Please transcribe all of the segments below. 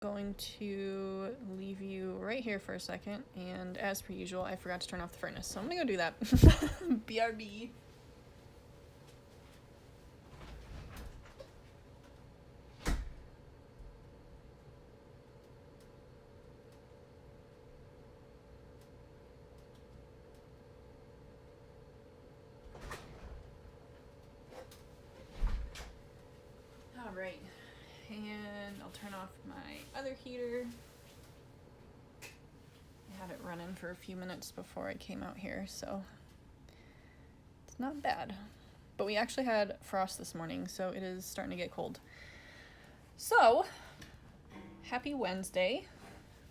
Going to leave you right here for a second, and as per usual, I forgot to turn off the furnace, so I'm gonna go do that. BRB. All right, and I'll turn off my other heater. I had it running for a few minutes before I came out here, so it's not bad. But we actually had frost this morning, so it is starting to get cold. So, happy Wednesday.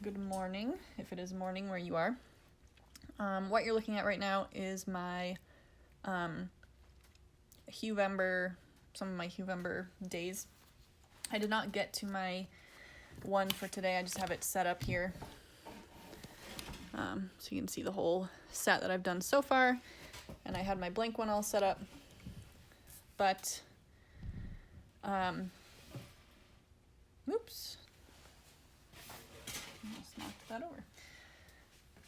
Good morning, if it is morning where you are. What you're looking at right now is my Huevember, some of my Huevember days. I did not get to my one for today. I just have it set up here. So you can see the whole set that I've done so far. And I had my blank one all set up. But, oops. Almost knocked that over.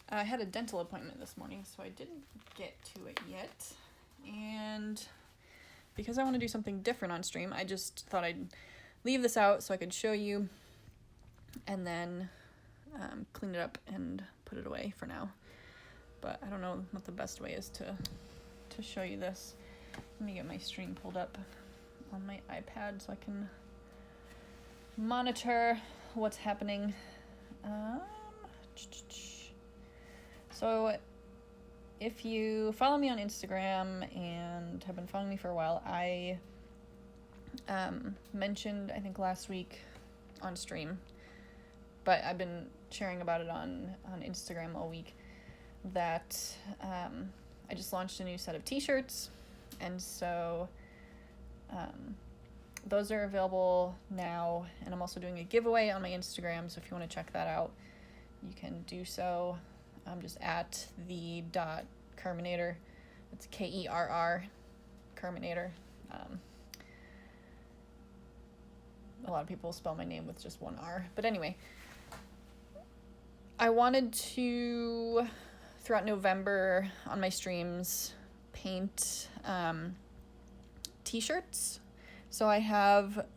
I had a dental appointment this morning, so I didn't get to it yet. And because I want to do something different on stream, I just thought I'd leave this out so I could show you and then clean it up and put it away for now. But I don't know what the best way is to show you this. Let me get my stream pulled up on my iPad so I can monitor what's happening. So if you follow me on Instagram and have been following me for a while, I mentioned, I think last week on stream, but I've been sharing about it on Instagram all week, that I just launched a new set of t-shirts, and so those are available now, and I'm also doing a giveaway on my Instagram, so if you want to check that out, you can do so. I'm just at the .Kerminator. It's Kerr, Kerminator. A lot of people spell my name with just one R. But anyway, I wanted to, throughout November on my streams, paint t-shirts. So I have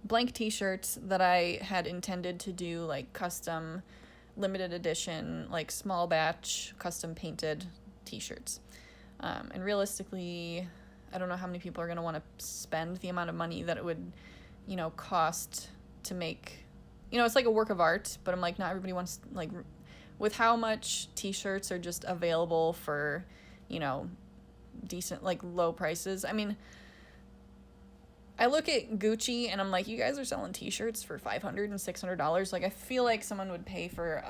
blank t-shirts that I had intended to do like custom limited edition, like small batch custom painted t-shirts. And realistically, I don't know how many people are going to want to spend the amount of money that it would, cost to make, it's like a work of art, but I'm like, not everybody wants, like, with how much t-shirts are just available for, decent, like, low prices. I mean, I look at Gucci and I'm like, you guys are selling t-shirts for $500 and $600. Like, I feel like someone would pay for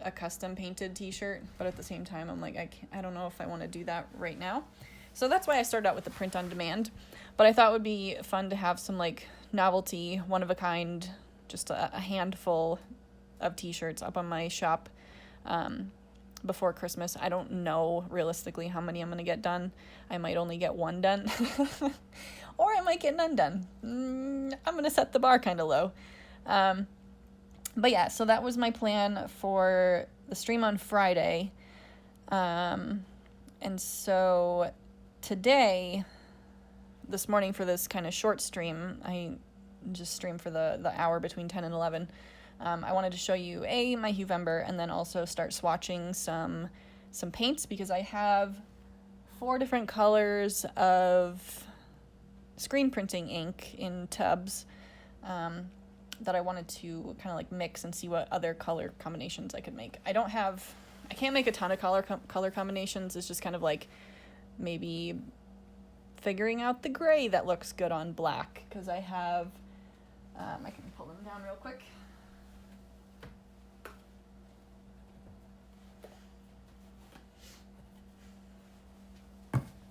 a custom painted t-shirt, but at the same time, I'm like, I don't know if I want to do that right now. So that's why I started out with the print on demand. But I thought it would be fun to have some like novelty, one of a kind, just a handful of t-shirts up on my shop before Christmas. I don't know realistically how many I'm going to get done. I might only get one done. Or I might get none done. I'm going to set the bar kind of low. But yeah, so that was my plan for the stream on Friday. And so today, this morning for this kind of short stream, I just streamed for the hour between 10 and 11. I wanted to show you my Huevember and then also start swatching some paints because I have 4 different colors of screen printing ink in tubs that I wanted to kind of like mix and see what other color combinations I could make. I can't make a ton of color combinations. It's just kind of like maybe figuring out the gray that looks good on black, because I have I can pull them down real quick.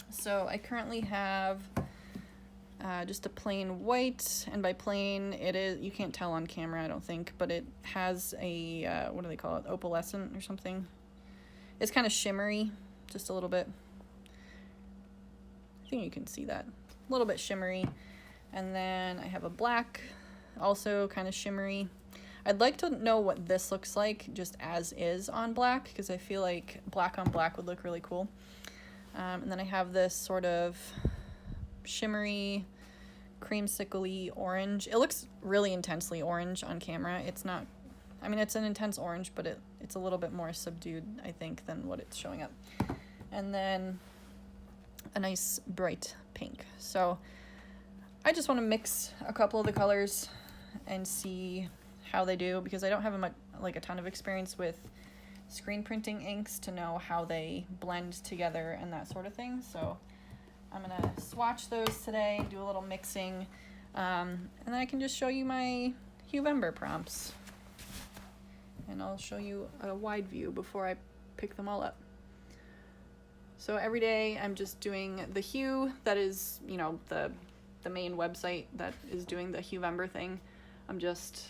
So I currently have just a plain white, and by plain it is, you can't tell on camera I don't think, but it has a what do they call it, opalescent or something. It's kind of shimmery, just a little bit. I think you can see that. A little bit shimmery. And then I have a black also kind of shimmery. I'd like to know what this looks like just as is on black, because I feel like black on black would look really cool. And then I have this sort of shimmery, creamsicle-y orange. It looks really intensely orange on camera. It's not, I mean, it's an intense orange, but it's a little bit more subdued, I think, than what it's showing up. And then a nice bright pink. So I just want to mix a couple of the colors and see how they do, because I don't have a ton of experience with screen printing inks to know how they blend together and that sort of thing. So I'm gonna swatch those today, do a little mixing, and then I can just show you my Huevember prompts. And I'll show you a wide view before I pick them all up. So every day I'm just doing the hue that is, you know, the main website that is doing the Huevember thing. I'm just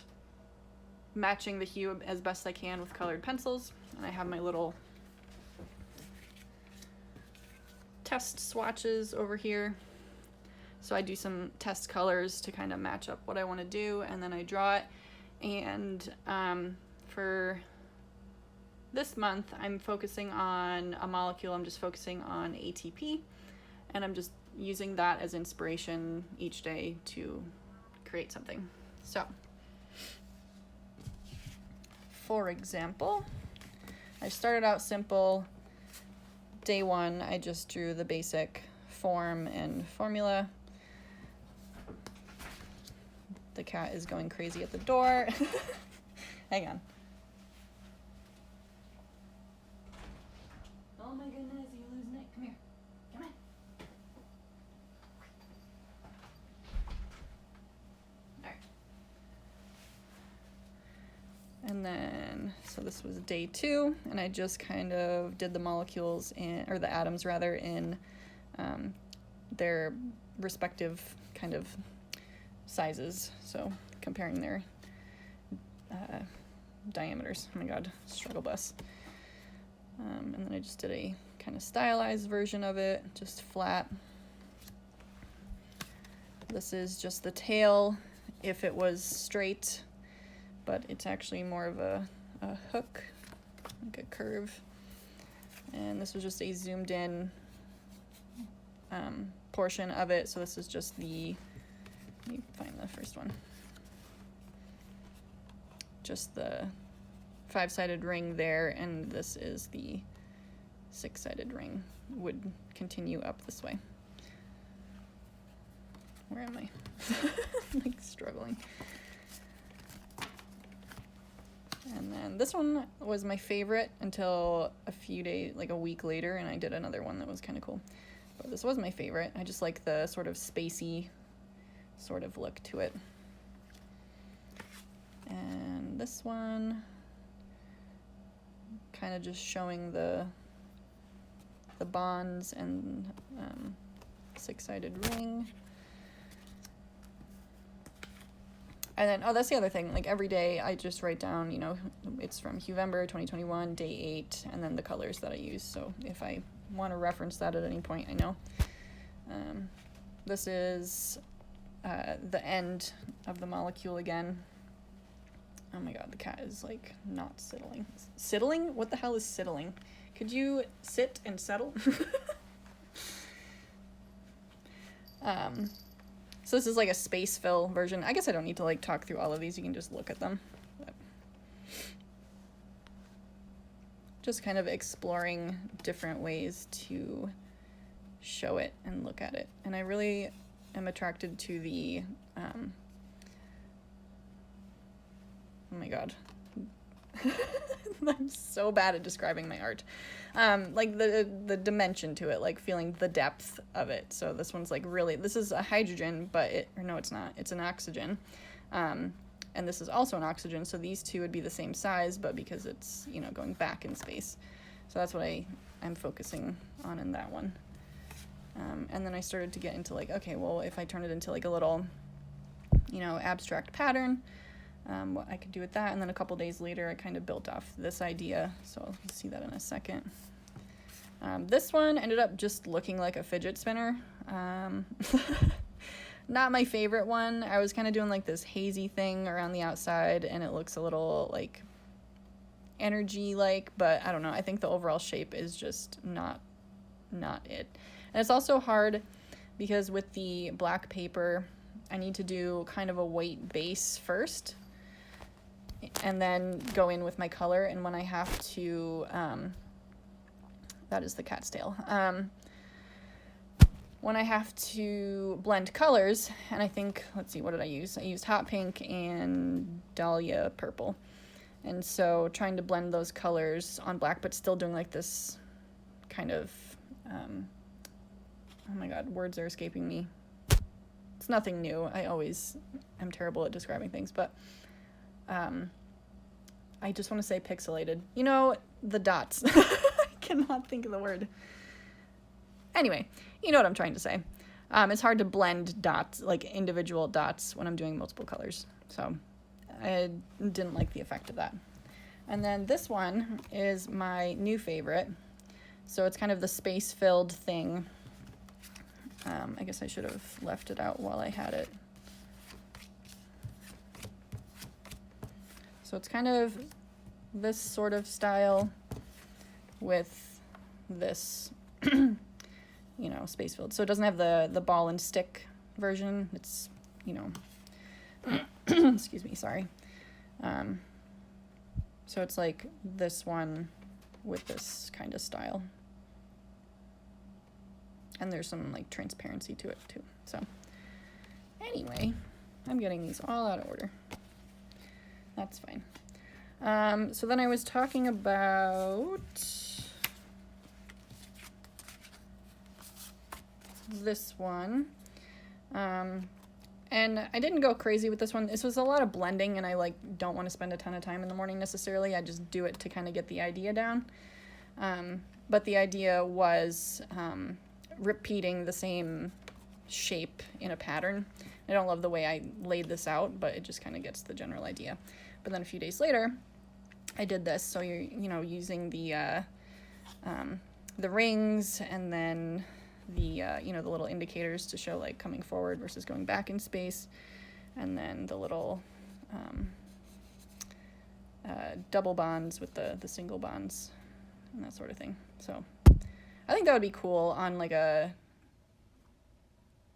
matching the hue as best I can with colored pencils, and I have my little test swatches over here. So I do some test colors to kind of match up what I want to do, and then I draw it. And for this month, I'm focusing on a molecule. I'm just focusing on ATP, and I'm just using that as inspiration each day to create something. So for example, I started out simple. Day one, I just drew the basic form and formula. The cat is going crazy at the door. Hang on. Oh my goodness, you're losing it. Come here. Come on. Alright. And then, so this was day two, and I just kind of did the molecules or the atoms rather, in their respective kind of sizes. So comparing their diameters. Oh my god, struggle bus. And then I just did a kind of stylized version of it, just flat. This is just the tail if it was straight, but it's actually more of a hook, like a curve. And this was just a zoomed in portion of it. So this is just the, let me find the first one. Just the 5-sided ring there, and this is the 6-sided ring. Would continue up this way. Where am I? I'm like struggling. And then this one was my favorite until a few days, like a week later, and I did another one that was kind of cool. But this was my favorite. I just like the sort of spacey sort of look to it. And this one, kind of just showing the bonds and 6-sided ring. And then, oh, that's the other thing. Like every day I just write down, you know, it's from Huevember 2021, day 8, and then the colors that I use. So if I want to reference that at any point, I know. This is the end of the molecule again. Oh my god, the cat is like not settling. Sittling? What the hell is sittling? Could you sit and settle? So this is like a space fill version. I guess I don't need to like talk through all of these. You can just look at them. But just kind of exploring different ways to show it and look at it. And I really am attracted to the, oh my god. I'm so bad at describing my art. Like the dimension to it, like feeling the depth of it. So this one's like really, this is a hydrogen, but or no, it's not. It's an oxygen. And this is also an oxygen. So these two would be the same size, but because it's, you know, going back in space. So that's what I'm focusing on in that one. And then I started to get into like, okay, well, if I turn it into like a little, you know, abstract pattern, what I could do with that. And then a couple days later, I kind of built off this idea. So I'll see that in a second. This one ended up just looking like a fidget spinner. not my favorite one. I was kind of doing like this hazy thing around the outside, and it looks a little like energy like, but I don't know. I think the overall shape is just not it. And it's also hard because with the black paper, I need to do kind of a white base first and then go in with my color. And when I have to, that is the cat's tail. When I have to blend colors, and I think, let's see, what did I use? I used hot pink and dahlia purple. And so trying to blend those colors on black, but still doing like this kind of, oh my God, words are escaping me. It's nothing new. I always am terrible at describing things, but I just want to say pixelated. You know, the dots. I cannot think of the word. Anyway, you know what I'm trying to say. It's hard to blend dots, like individual dots, when I'm doing multiple colors. So I didn't like the effect of that. And then this one is my new favorite. So it's kind of the space-filled thing. I guess I should have left it out while I had it. So it's kind of this sort of style with this, you know, space-filled. So it doesn't have the ball and stick version. It's, you know, excuse me, sorry. So it's like this one with this kind of style. And there's some like transparency to it too. So anyway, I'm getting these all out of order. That's fine. So then I was talking about this one. And I didn't go crazy with this one. This was a lot of blending, and I like don't want to spend a ton of time in the morning necessarily. I just do it to kind of get the idea down. But the idea was repeating the same shape in a pattern. I don't love the way I laid this out, but it just kind of gets the general idea. But then a few days later, I did this. So you're, you know, using the rings and then the, you know, the little indicators to show like coming forward versus going back in space. And then the little double bonds with the single bonds and that sort of thing. So I think that would be cool on like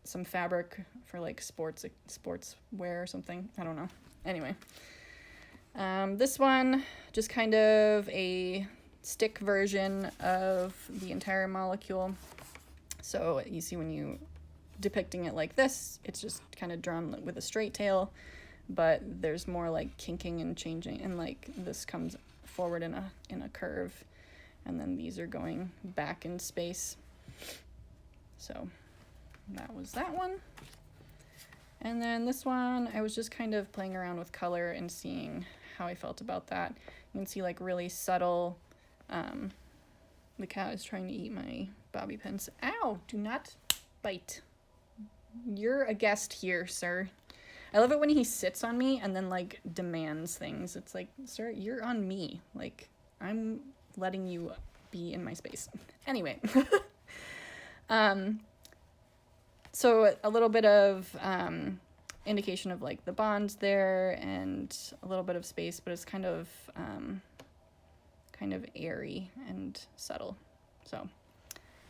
some fabric for like sports wear or something. I don't know. Anyway, this one just kind of a stick version of the entire molecule. So you see when you depicting it like this, it's just kind of drawn with a straight tail, but there's more like kinking and changing, and like this comes forward in a curve. And then these are going back in space. So that was that one. And then this one, I was just kind of playing around with color and seeing how I felt about that. You can see like really subtle, the cat is trying to eat my bobby pins. Ow, do not bite. You're a guest here, sir. I love it when he sits on me and then like demands things. It's like, sir, you're on me. Like, I'm letting you be in my space. Anyway, so a little bit of indication of like the bonds there and a little bit of space, but it's kind of airy and subtle. So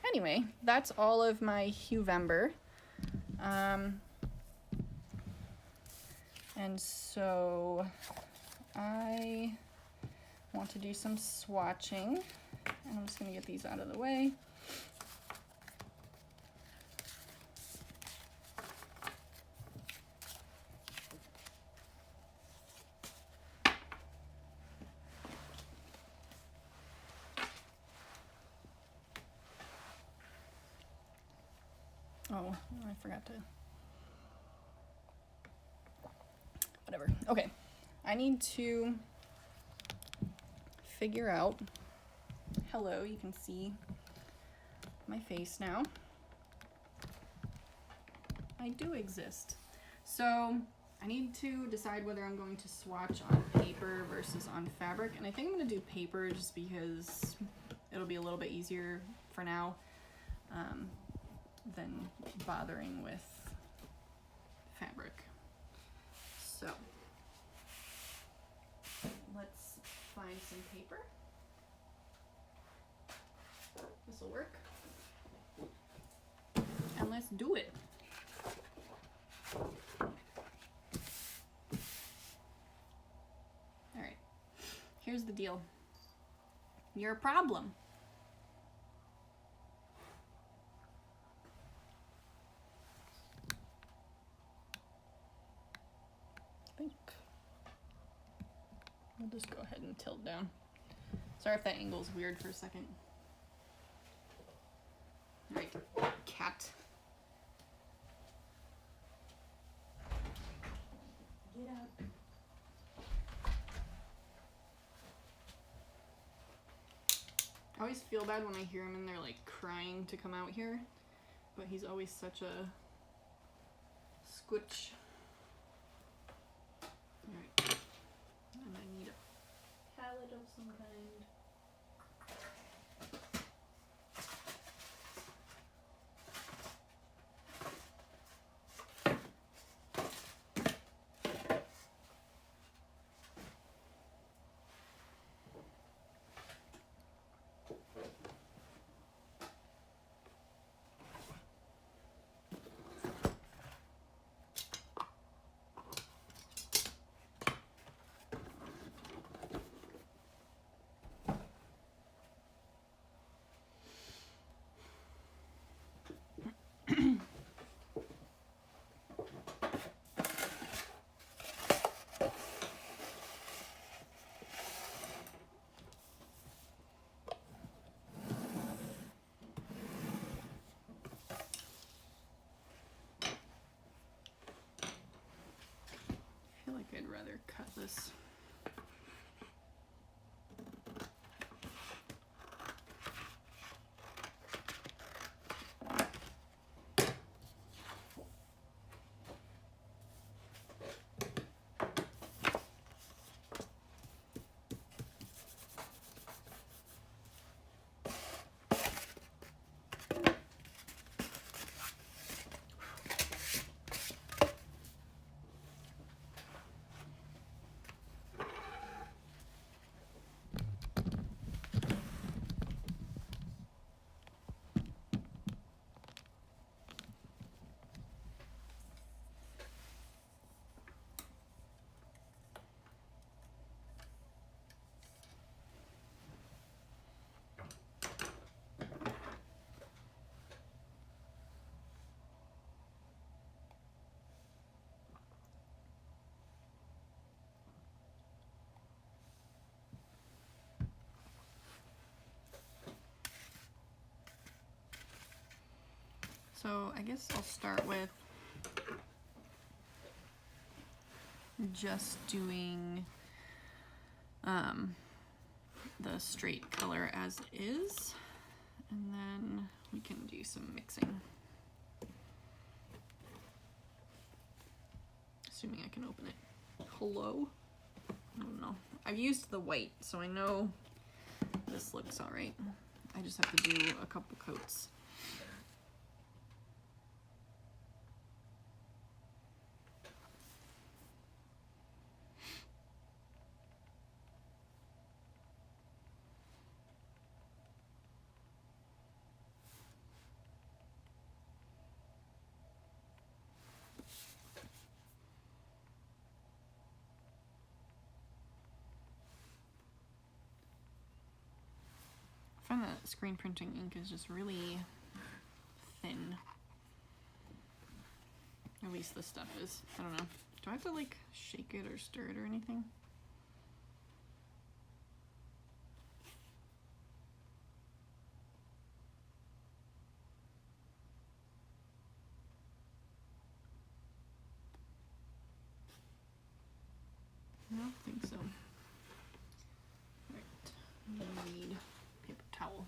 anyway, that's all of my Huevember. And so I want to do some swatching, and I'm just going to get these out of the way. Oh, I forgot to, whatever. Okay, I need to figure out, hello, you can see my face now. I do exist. So I need to decide whether I'm going to swatch on paper versus on fabric, and I think I'm going to do paper just because it'll be a little bit easier for now than bothering with fabric. So let's find some paper. This will work. And let's do it. All right, here's the deal. You're a problem. I think I'll just go ahead and tilt down. Sorry if that angle's weird for a second. All right, cat. Get out. I always feel bad when I hear him and they're like crying to come out here, but he's always such a squitch. Alright, and I need a palette of some kind. I feel like I'd rather cut this. So I guess I'll start with just doing the straight color as is, and then we can do some mixing. Assuming I can open it. Hello? I don't know. I've used the white, so I know this looks all right. I just have to do a couple coats. I find that screen printing ink is just really thin. At least this stuff is. I don't know. Do I have to like shake it or stir it or anything? I don't think so. Right. I need paper towel.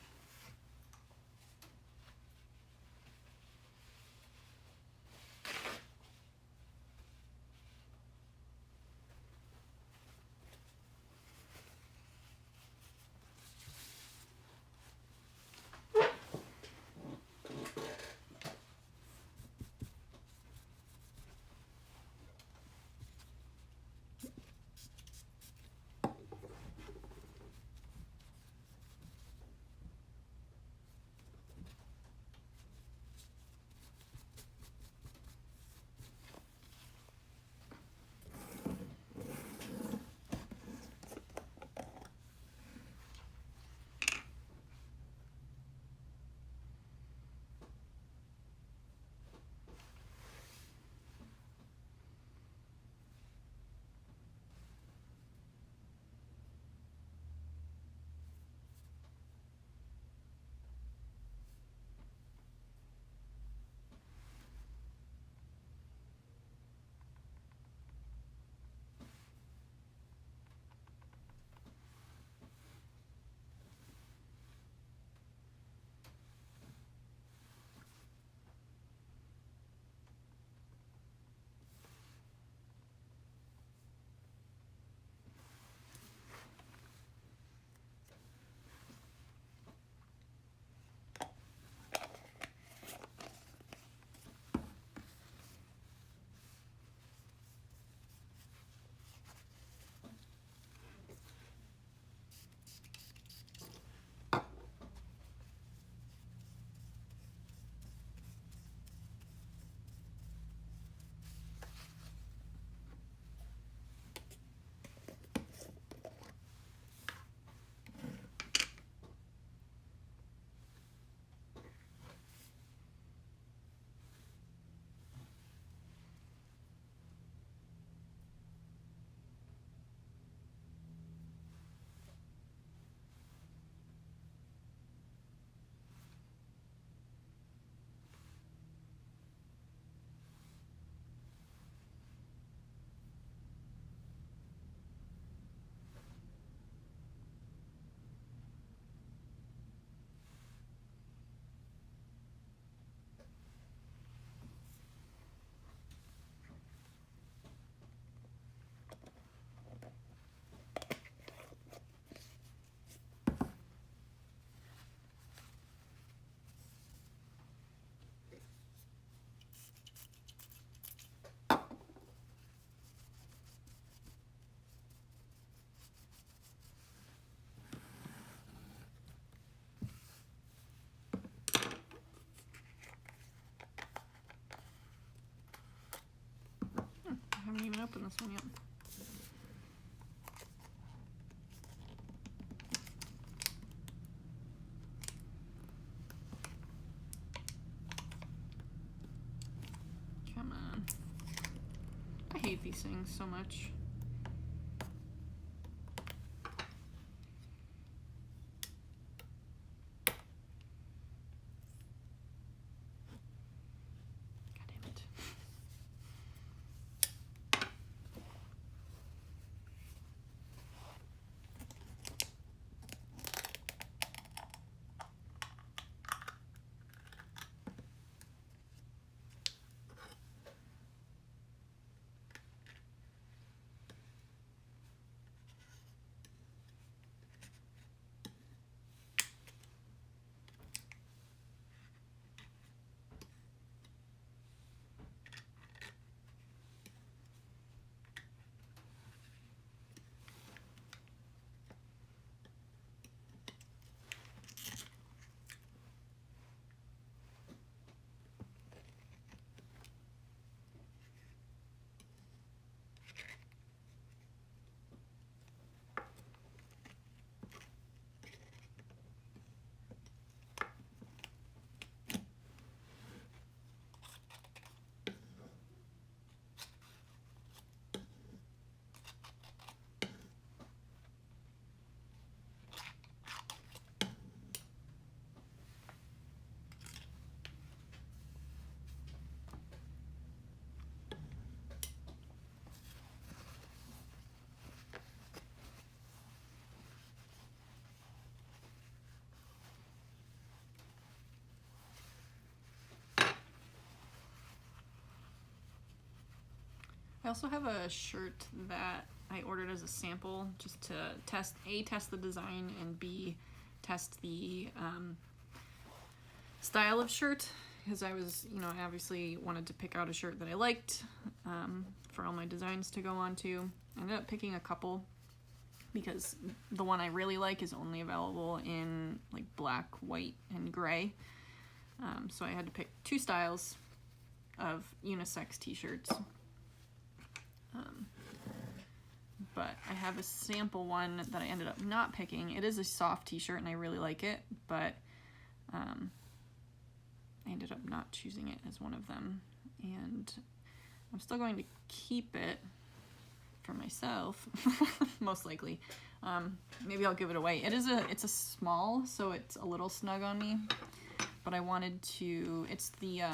open this one yet. Come on. I hate these things so much. I also have a shirt that I ordered as a sample just to test the design, and B, test the style of shirt, because I was, I obviously wanted to pick out a shirt that I liked for all my designs to go on to. I ended up picking a couple because the one I really like is only available in like black, white, and gray. So I had to pick 2 styles of unisex t-shirts. But I have a sample one that I ended up not picking. It is a soft t-shirt and I really like it, but I ended up not choosing it as one of them. And I'm still going to keep it for myself, most likely. Maybe I'll give it away. It's a small, so it's a little snug on me, but I wanted to, it's the, I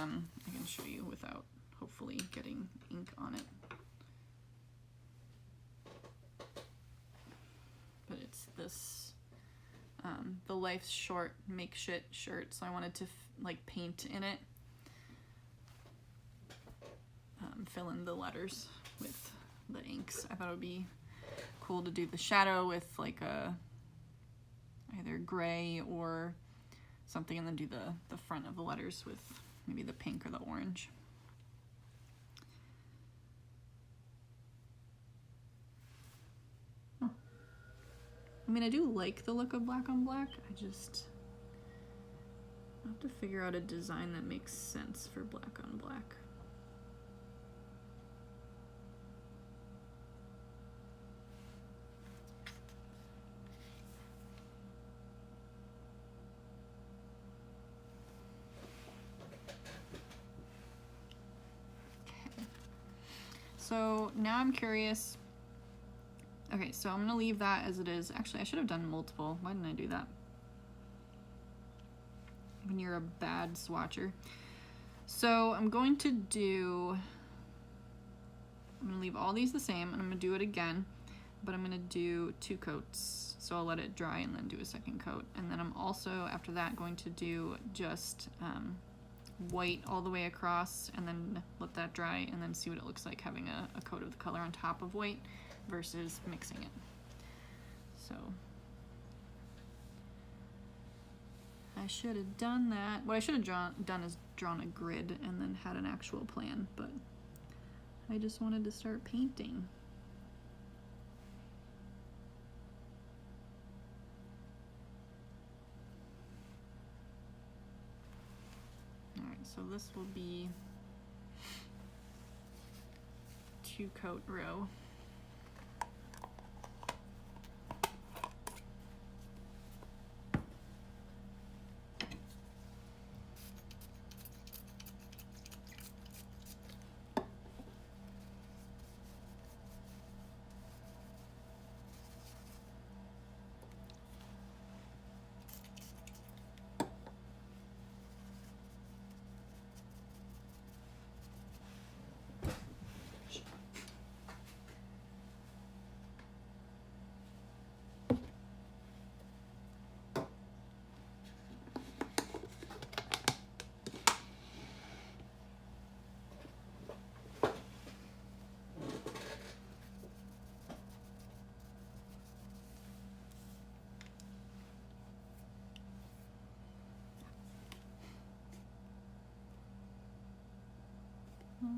can show you without hopefully getting ink on it. But it's this, the Life's Short Make Shit shirt, so I wanted to like paint in it, fill in the letters with the inks. I thought it would be cool to do the shadow with like a either gray or something, and then do the front of the letters with maybe the pink or the orange. I mean, I do like the look of black on black. I have to figure out a design that makes sense for black on black. Okay. So now I'm curious. Okay, so I'm gonna leave that as it is. Actually, I should have done multiple. Why didn't I do that? When you're a bad swatcher. So I'm going to leave all these the same, and I'm gonna do it again, but I'm gonna do 2 coats. So I'll let it dry and then do a second coat. And then I'm also, after that, going to do just white all the way across, and then let that dry, and then see what it looks like having a coat of the color on top of white versus mixing it. So I should have done that. What I should have done is drawn a grid and then had an actual plan, but I just wanted to start painting. All right, so this will be 2-coat row.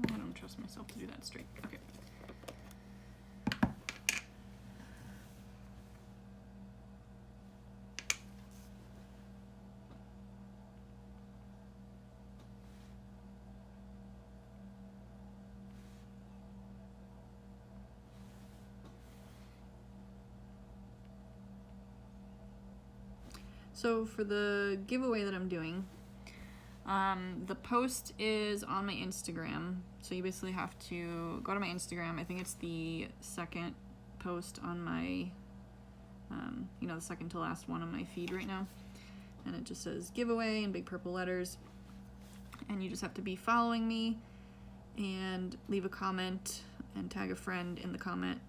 I don't trust myself to do that straight. Okay. So for the giveaway that I'm doing, the post is on my Instagram. So you basically have to go to my Instagram. I think it's the second post on my, the second to last one on my feed right now. And it just says giveaway in big purple letters. And you just have to be following me and leave a comment and tag a friend in the comment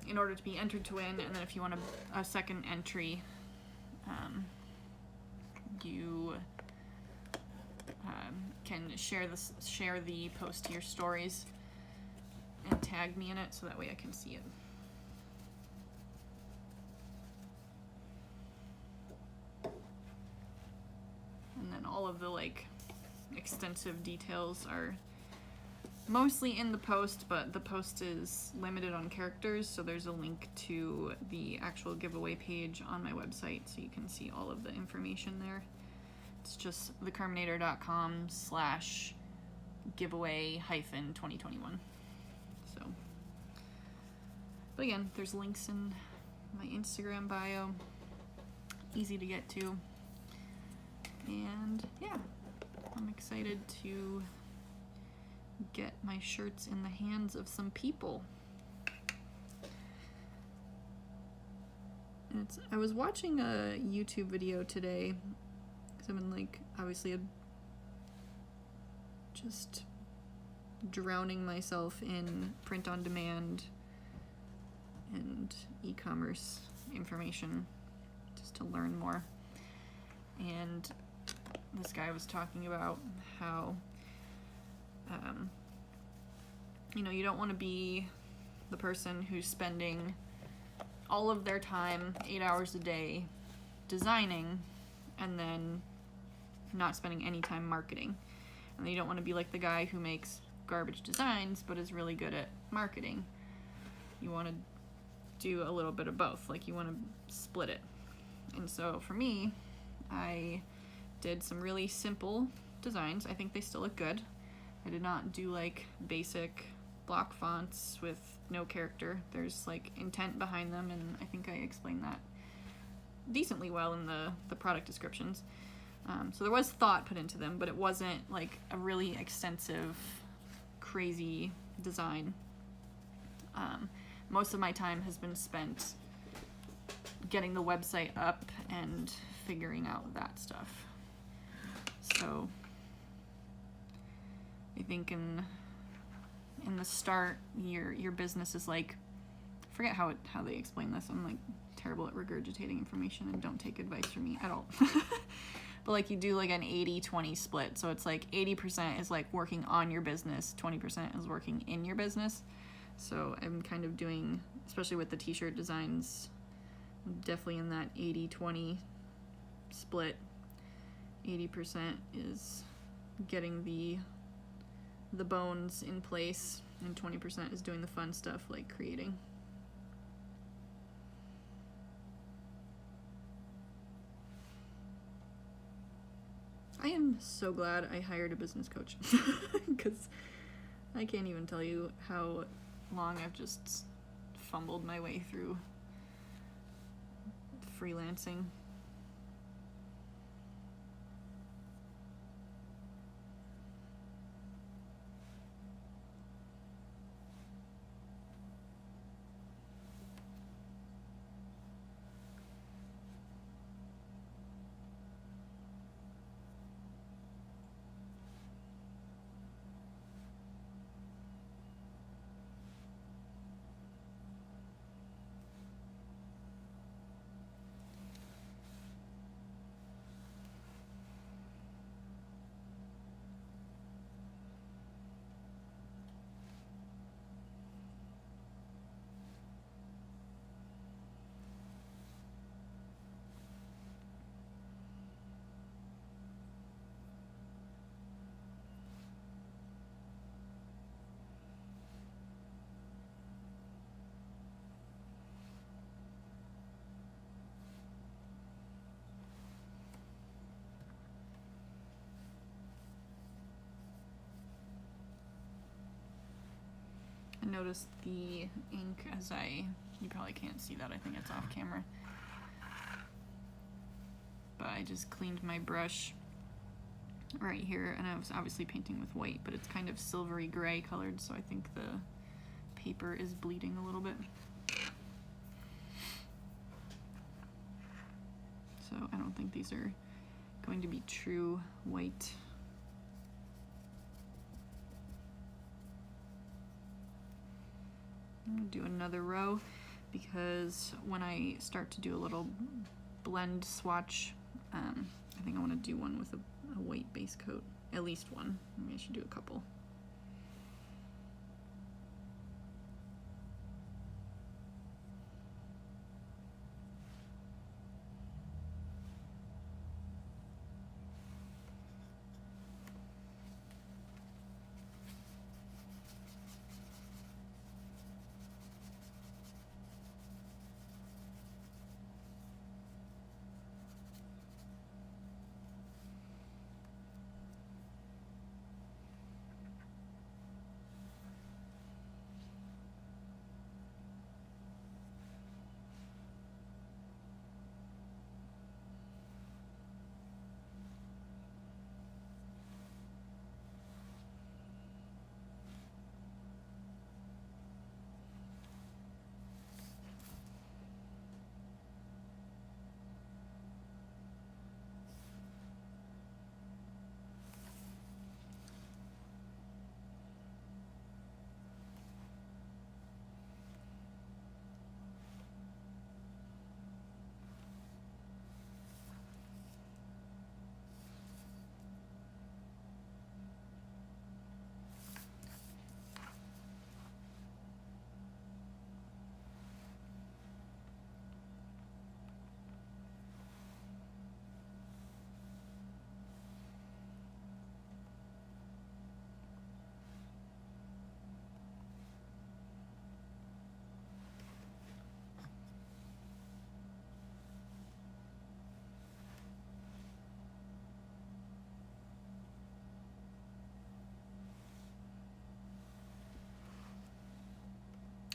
in order to be entered to win. And then if you want a second entry, you can share the post to your stories and tag me in it so that way I can see it. And then all of the extensive details are mostly in the post, but the post is limited on characters, so there's a link to the actual giveaway page on my website so you can see all of the information there. It's just thecarminator.com/giveaway-2021. So, but again, there's links in my Instagram bio, easy to get to. And yeah, I'm excited to get my shirts in the hands of some people. And I was watching a YouTube video today, because I've been obviously just drowning myself in print on demand and e-commerce information just to learn more. And this guy was talking about how you don't want to be the person who's spending all of their time 8 hours a day designing and then not spending any time marketing. And then you don't want to be like the guy who makes garbage designs but is really good at marketing. You want to do a little bit of both. You want to split it. And so for me, I did some really simple designs. I think they still look good. I did not do basic block fonts with no character. There's intent behind them, and I think I explained that decently well in the product descriptions. So there was thought put into them, but it wasn't a really extensive, crazy design. Most of my time has been spent getting the website up and figuring out that stuff. So I think in the start, your business is I forget how they explain this. I'm terrible at regurgitating information, and don't take advice from me at all. But you do an 80-20 split. So it's 80% is working on your business, 20% is working in your business. So I'm kind of doing, especially with the t-shirt designs, definitely in that 80-20 split. 80% is getting the bones in place, and 20% is doing the fun stuff like creating. I am so glad I hired a business coach because I can't even tell you how long I've just fumbled my way through freelancing. I noticed the ink as you probably can't see that, I think it's off camera, but I just cleaned my brush right here, and I was obviously painting with white, but it's kind of silvery gray colored, so I think the paper is bleeding a little bit. So I don't think these are going to be true white. I'm gonna do another row because when I start to do a little blend swatch, I think I want to do one with a white base coat, at least one. Maybe I should do a couple.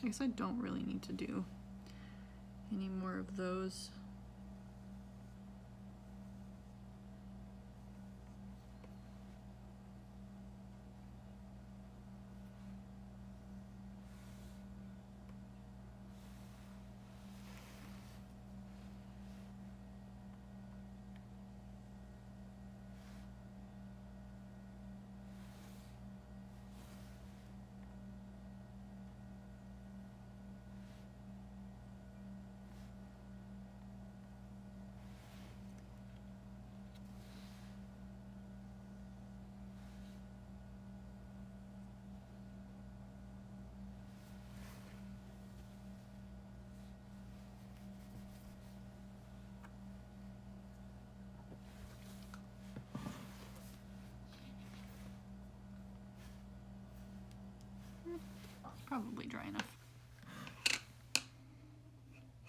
I guess I don't really need to do any more of those. Probably dry enough.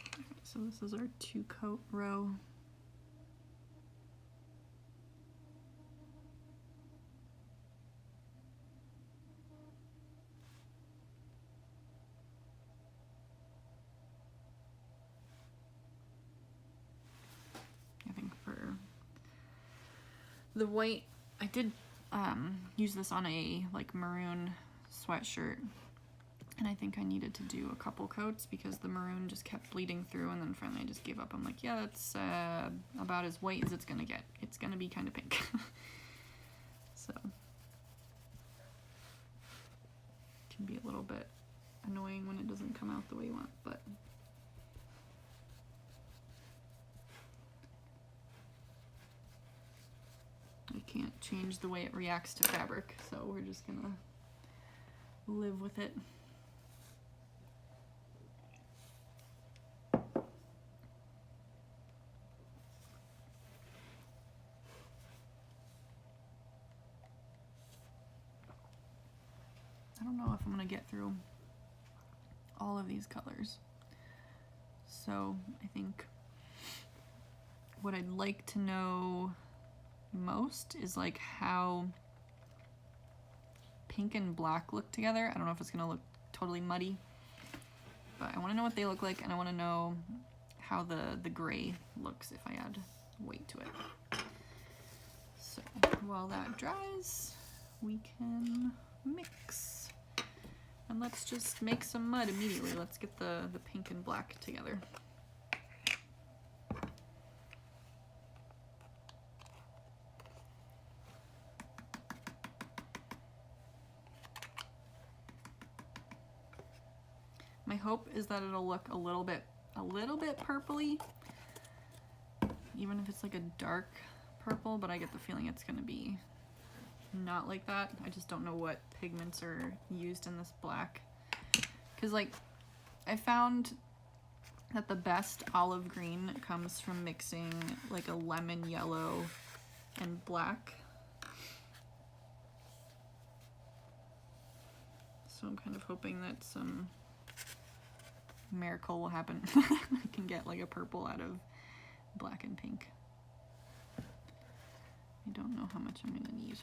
Okay, so this is our 2-coat row. The white, I did use this on a like maroon sweatshirt, and I think I needed to do a couple coats because the maroon just kept bleeding through, and then finally I just gave up. I'm like, yeah, that's about as white as it's gonna get. It's gonna be kind of pink. So it can be a little bit annoying when it doesn't come out the way you want, but I can't change the way it reacts to fabric, so we're just gonna live with it. I don't know if I'm gonna get through all of these colors. So I think what I'd like to know most is like how pink and black look together. I don't know if it's gonna look totally muddy, but I wanna know what they look like, and I wanna know how the gray looks if I add weight to it. So while that dries, we can mix. And let's just make some mud immediately. Let's get the pink and black together. My hope is that it'll look a little bit purpley, even if it's like a dark purple, but I get the feeling it's gonna be not like that. I just don't know what pigments are used in this black, because like I found that the best olive green comes from mixing like a lemon yellow and black. So I'm kind of hoping that some miracle will happen. I can get like a purple out of black and pink. I don't know how much I'm gonna need.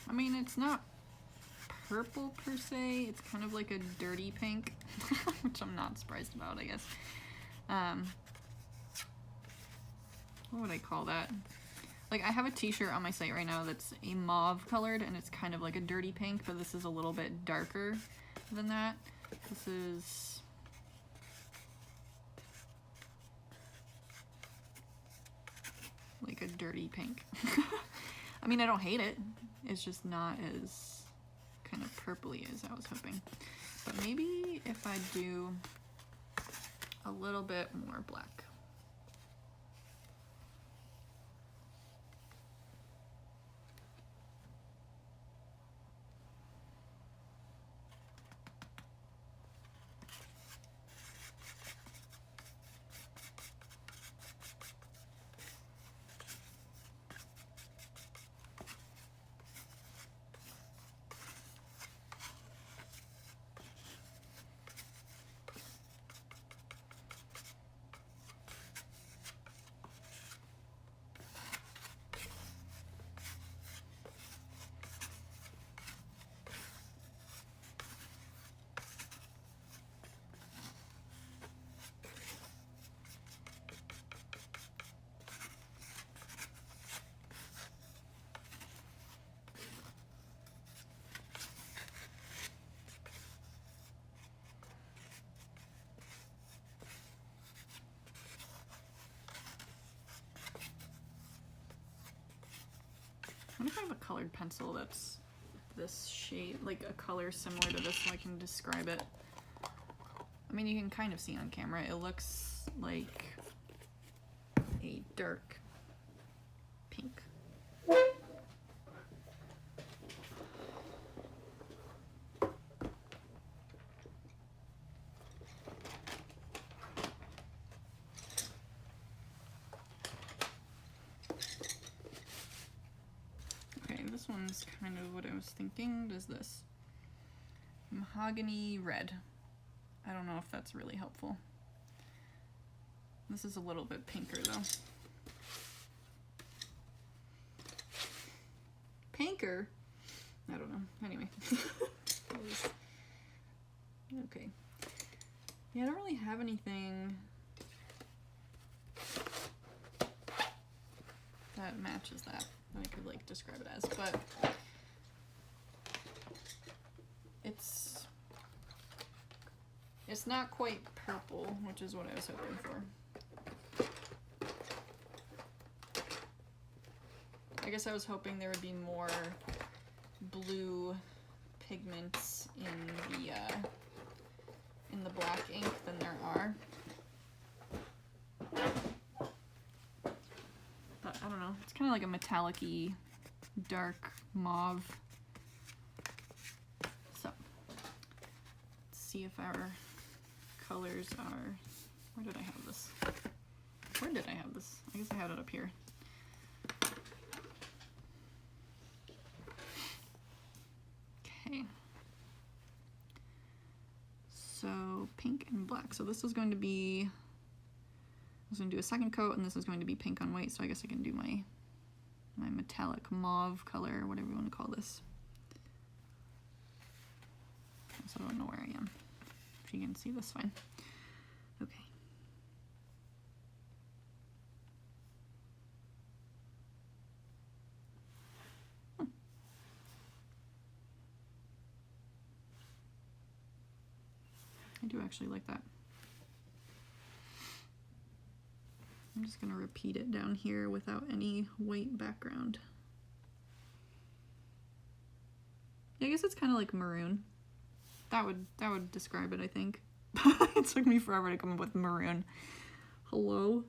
I mean, it's not purple per se, it's kind of like a dirty pink, which I'm not surprised about, I guess. What would I call that? Like, I have a t-shirt on my site right now that's a mauve colored, and it's kind of like a dirty pink, but this is a little bit darker than that. This is... like a dirty pink. I mean, I don't hate it. It's just not as kind of purpley as I was hoping. But maybe if I do a little bit more black. wonder if I have a colored pencil that's this shade, like a color similar to this, so I can describe it. I mean, you can kind of see on camera, it looks like a dark pink. Okay, this one's kind of what I was thinking. Does this mahogany red? I don't know if that's really helpful. This is a little bit pinker though. Pinker? I don't know. Anyway. Okay. Yeah, I don't really have anything that matches that I could like describe it as, but it's not quite purple, which is what I was hoping for. I guess I was hoping there would be more blue pigments in the black ink than there are. But I don't know, it's kind of like a metallic-y, dark mauve. So, let's see if our colors are... Where did I have this? Where did I have this? I guess I had it up here. Okay. So pink and black. So this is going to be, I was going to do a second coat, and this is going to be pink on white, so I guess I can do my metallic mauve color, whatever you want to call this. I also don't know where I am. If you can see this, fine. Okay. I do actually like that. I'm just going to repeat it down here without any white background. Yeah, I guess it's kind of like maroon. That would describe it, I think. It took me forever to come up with maroon. Hello?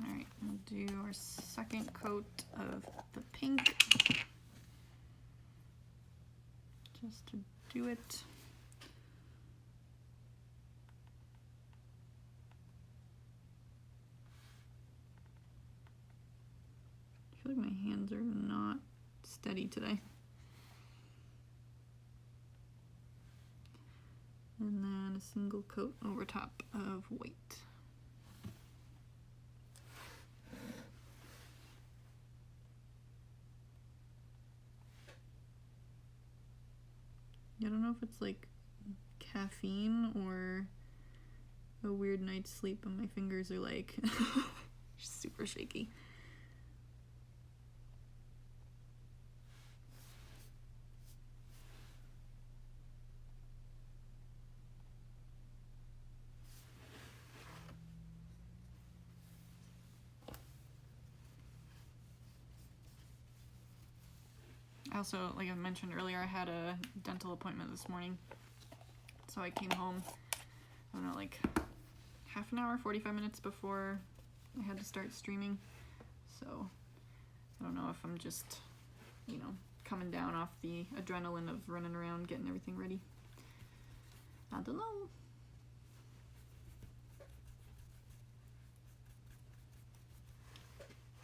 Alright, we'll do our second coat of the pink. Just to do it. I feel like my hands are not steady today. And then a single coat over top of white. I don't know if it's like caffeine or a weird night's sleep, but my fingers are like super shaky. Also, like I mentioned earlier, I had a dental appointment this morning. So I came home, I don't know, like half an hour, 45 minutes before I had to start streaming. So I don't know if I'm just, you know, coming down off the adrenaline of running around getting everything ready. I don't know.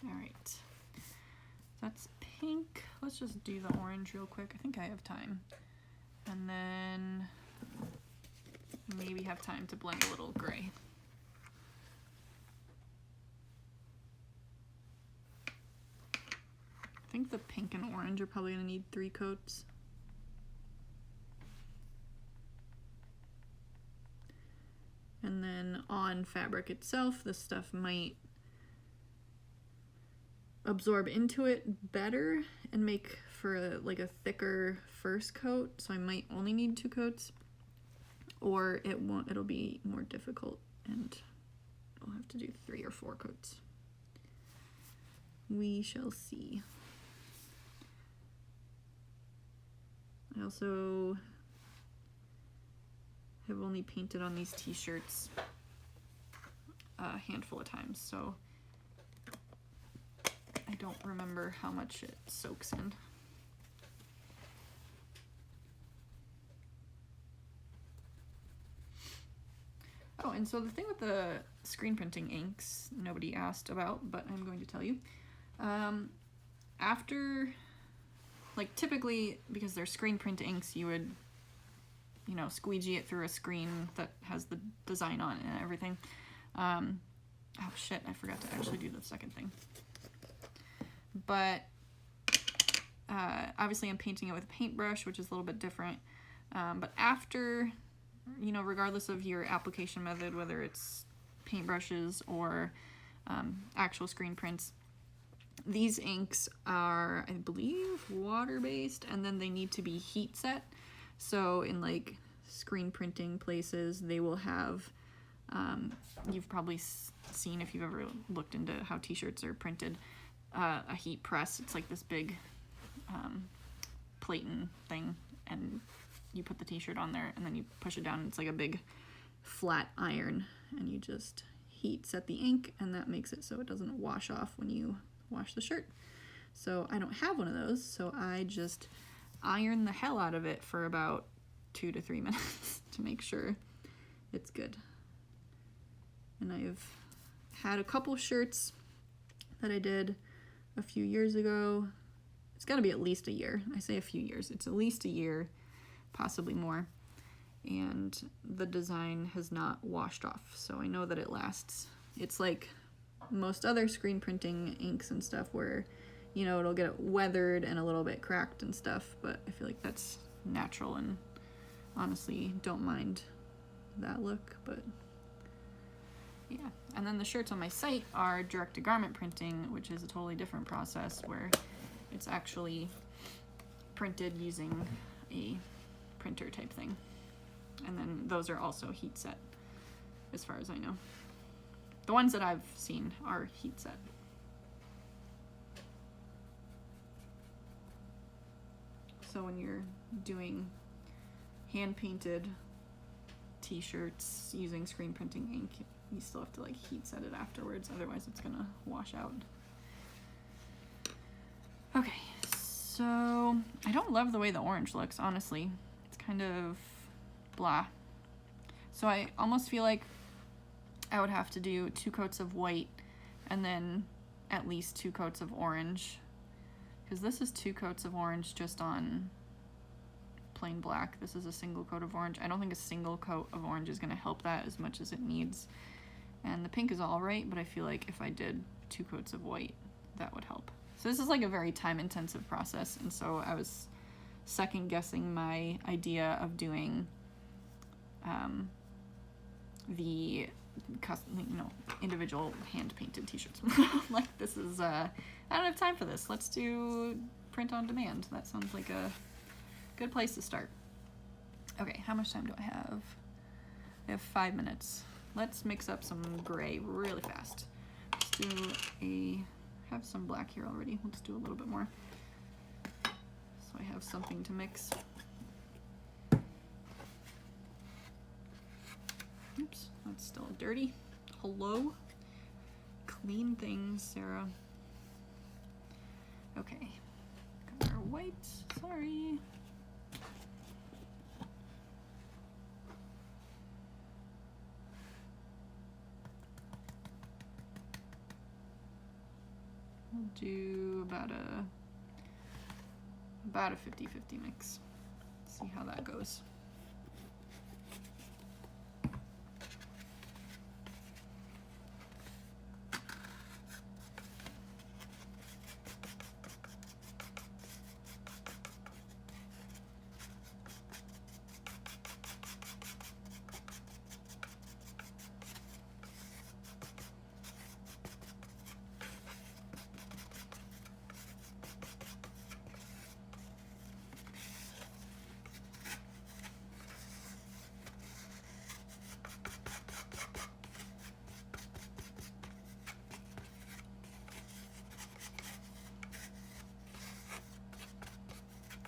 All right, that's pink. Let's just do the orange real quick. I think I have time. And then maybe have time to blend a little gray. I think the pink and orange are probably gonna need 3 coats. And then on fabric itself, this stuff might absorb into it better and make for like a thicker first coat, so I might only need 2 coats, or it'll be more difficult and I'll have to do 3 or 4 coats. We shall see. I also have only painted on these t-shirts a handful of times, so I don't remember how much it soaks in. Oh, and so the thing with the screen printing inks, nobody asked about, but I'm going to tell you. After, like typically, because they're screen print inks, you would, you know, squeegee it through a screen that has the design on it and everything. Oh shit, I forgot to actually do the second thing. But obviously I'm painting it with a paintbrush, which is a little bit different. But after, you know, regardless of your application method, whether it's paintbrushes or actual screen prints, these inks are, I believe, water-based, and then they need to be heat set. So in like screen printing places, they will have, you've probably seen if you've ever looked into how t-shirts are printed, a heat press. It's like this big platen thing, and you put the t-shirt on there and then you push it down. It's like a big flat iron, and you just heat set the ink, and that makes it so it doesn't wash off when you wash the shirt. So I don't have one of those, so I just iron the hell out of it for about 2 to 3 minutes to make sure it's good. And I've had a couple shirts that I did a few years ago. It's got to be at least a year. I say a few years. It's at least a year, possibly more. And the design has not washed off, so I know that it lasts. It's like most other screen printing inks and stuff where, you know, it'll get weathered and a little bit cracked and stuff, but I feel like that's natural, and honestly don't mind that look. But yeah, and then the shirts on my site are direct to garment printing, which is a totally different process where it's actually printed using a printer type thing. And then those are also heat set, as far as I know. The ones that I've seen are heat set. So when you're doing hand painted t-shirts using screen printing ink, you still have to like heat set it afterwards, otherwise it's gonna wash out. Okay, so I don't love the way the orange looks, honestly. It's kind of blah. So I almost feel like I would have to do 2 coats of white and then at least 2 coats of orange, because this is 2 coats of orange just on plain black. This is a single coat of orange. I don't think a single coat of orange is going to help that as much as it needs. And the pink is all right, but I feel like if I did 2 coats of white, that would help. So this is like a very time-intensive process, and so I was second-guessing my idea of doing the custom, you know, individual hand-painted t-shirts. Like, this is I don't have time for this. Let's do print on demand. That sounds like a good place to start. Okay, how much time do I have? I have 5 minutes. Let's mix up some gray really fast. Let's do have some black here already. Let's do a little bit more, so I have something to mix. Oops, that's still dirty. Hello? Clean things, Sarah. Okay, got our white, sorry. We'll do about a 50-50 mix. See how that goes.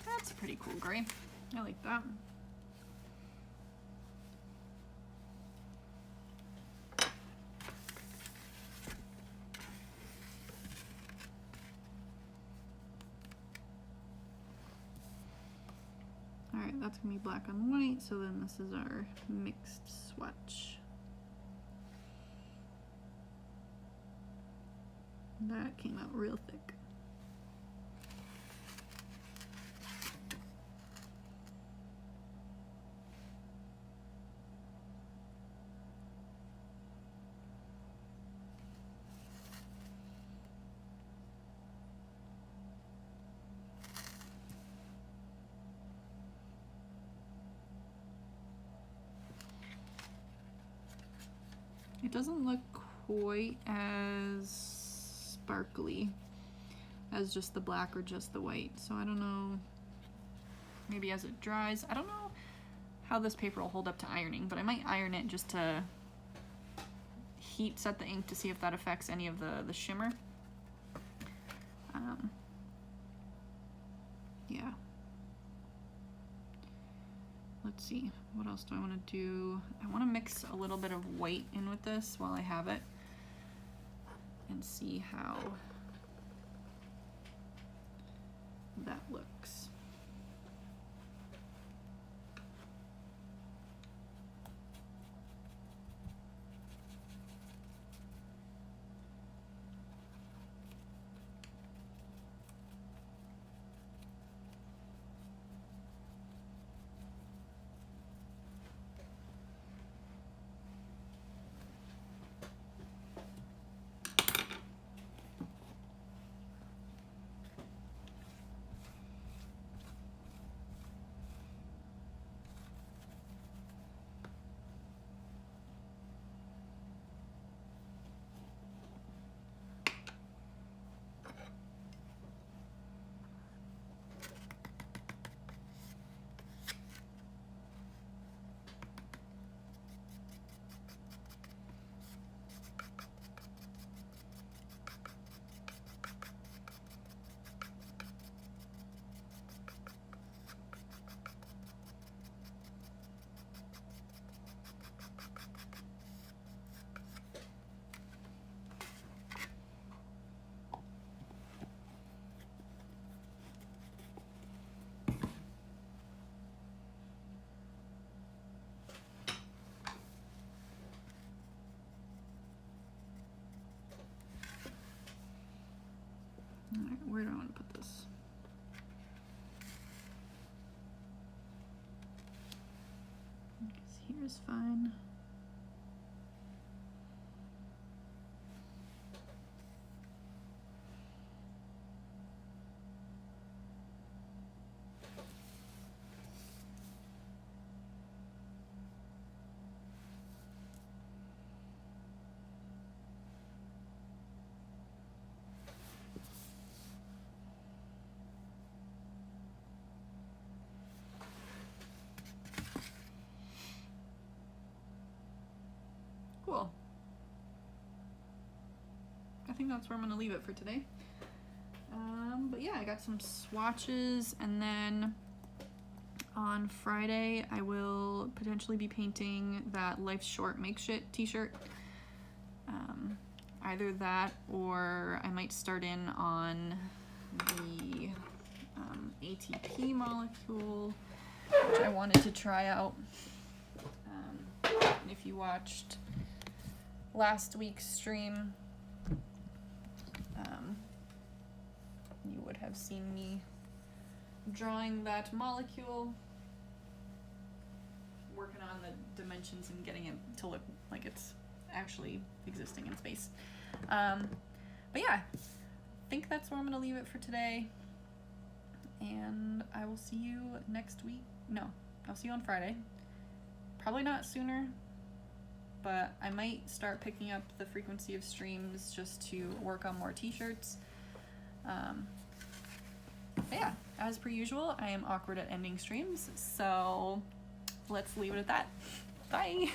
That's a pretty cool gray. I like that. Alright, that's gonna be black on white, so then this is our mixed swatch. That came out real thick. It doesn't look quite as sparkly as just the black or just the white, so I don't know, maybe as it dries. I don't know how this paper will hold up to ironing, but I might iron it just to heat set the ink to see if that affects any of the shimmer. Yeah. Let's see, what else do I want to do? I want to mix a little bit of white in with this while I have it and see how that looks. All right, where do I want to put this? I guess here's fine. Cool. I think that's where I'm gonna leave it for today. But yeah, I got some swatches, and then On Friday, I will potentially be painting that Life's Short Make Shit t-shirt. Either that, or I might start in on the ATP molecule, which I wanted to try out. And if you watched last week's stream, you would have seen me drawing that molecule, working on the dimensions and getting it to look like it's actually existing in space. But yeah, I think that's where I'm gonna leave it for today, and I will see you next week. No, I'll see you on Friday. Probably not sooner, but I might start picking up the frequency of streams just to work on more t-shirts. But yeah, as per usual, I am awkward at ending streams, so let's leave it at that. Bye!